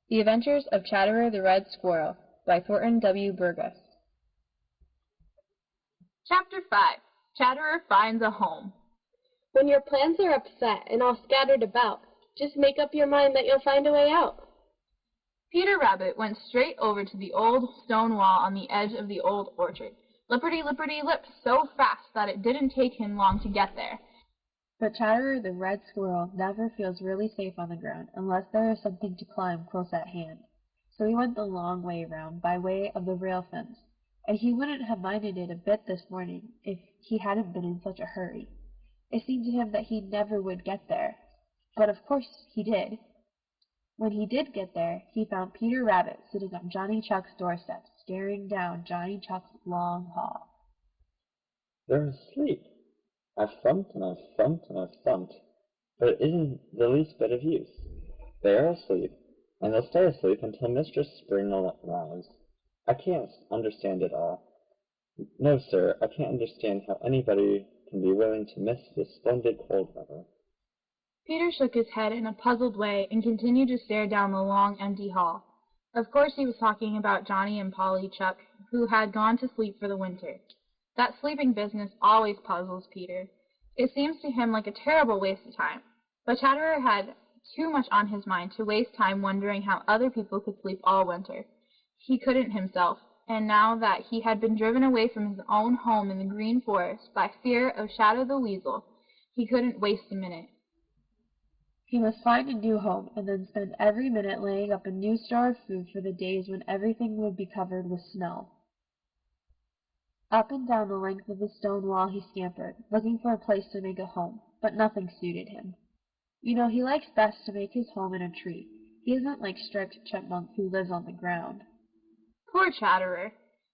The Adventures of Chatterer the Red Squirrel by Thornton W. Burgess. Chapter 5. Chatterer Finds a Home. When your plans are upset and all scattered about, just make up your mind that you'll find a way out. Peter Rabbit went straight over to the old stone wall on the edge of the old orchard, lipperty-lipperty-lip, so fast that it didn't take him long to get there. But Chatterer the Red Squirrel never feels really safe on the ground unless there is something to climb close at hand. So he went the long way around by way of the rail fence, and he wouldn't have minded it a bit this morning if he hadn't been in such a hurry. It seemed to him that he never would get there, but of course he did. When he did get there, he found Peter Rabbit sitting on Johnny Chuck's doorstep, staring down Johnny Chuck's long hall. They're asleep. I've thumped and I've thumped and I've thumped, but it isn't the least bit of use. They are asleep, and they'll stay asleep until Mistress Spring arrives. I can't understand it all. No, sir, I can't understand how anybody can be willing to miss this splendid cold weather. Peter shook his head in a puzzled way and continued to stare down the long, empty hall. Of course he was talking about Johnny and Polly Chuck, who had gone to sleep for the winter. That sleeping business always puzzles Peter. It seems to him like a terrible waste of time. But Chatterer had too much on his mind to waste time wondering how other people could sleep all winter. He couldn't himself, and now that he had been driven away from his own home in the Green Forest by fear of Shadow the Weasel, he couldn't waste a minute. He must find a new home, and then spend every minute laying up a new store of food for the days when everything would be covered with snow. Up and down the length of the stone wall he scampered, looking for a place to make a home, but nothing suited him. You know, he likes best to make his home in a tree. He isn't like Striped Chipmunk, who lives on the ground. Poor Chatterer!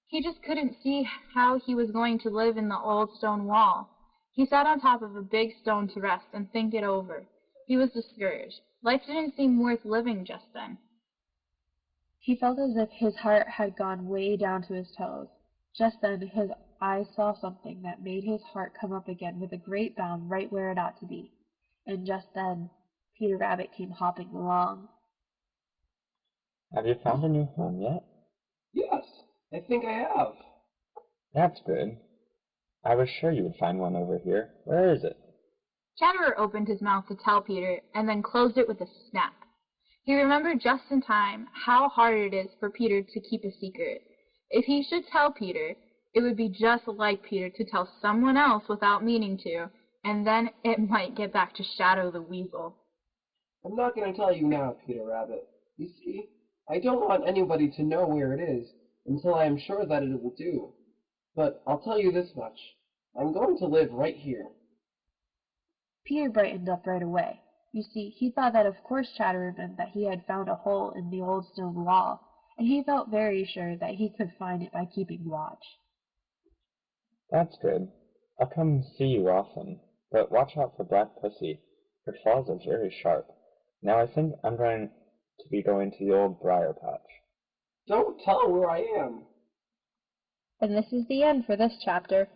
He just couldn't see how he was going to live in the old stone wall. He sat on top of a big stone to rest and think it over. He was discouraged. Life didn't seem worth living just then. He felt as if his heart had gone way down to his toes. Just then his eyes saw something that made his heart come up again with a great bound right where it ought to be. And just then Peter Rabbit came hopping along. Have you found a new home yet? Yes, I think I have. That's good. I was sure you would find one over here. Where is it? Chatterer opened his mouth to tell Peter, and then closed it with a snap. He remembered just in time how hard it is for Peter to keep a secret. If he should tell Peter, it would be just like Peter to tell someone else without meaning to, and then it might get back to Shadow the Weasel. I'm not going to tell you now, Peter Rabbit. You see, I don't want anybody to know where it is until I am sure that it will do. But I'll tell you this much. I'm going to live right here. Peter brightened up right away. You see, he thought that of course Chatterer meant that he had found a hole in the old stone wall, and he felt very sure that he could find it by keeping watch. That's good. I'll come see you often, but watch out for Black Pussy. Her claws are very sharp. Now I think I'm going to be going to the old briar patch. Don't tell her where I am. And this is the end for this chapter.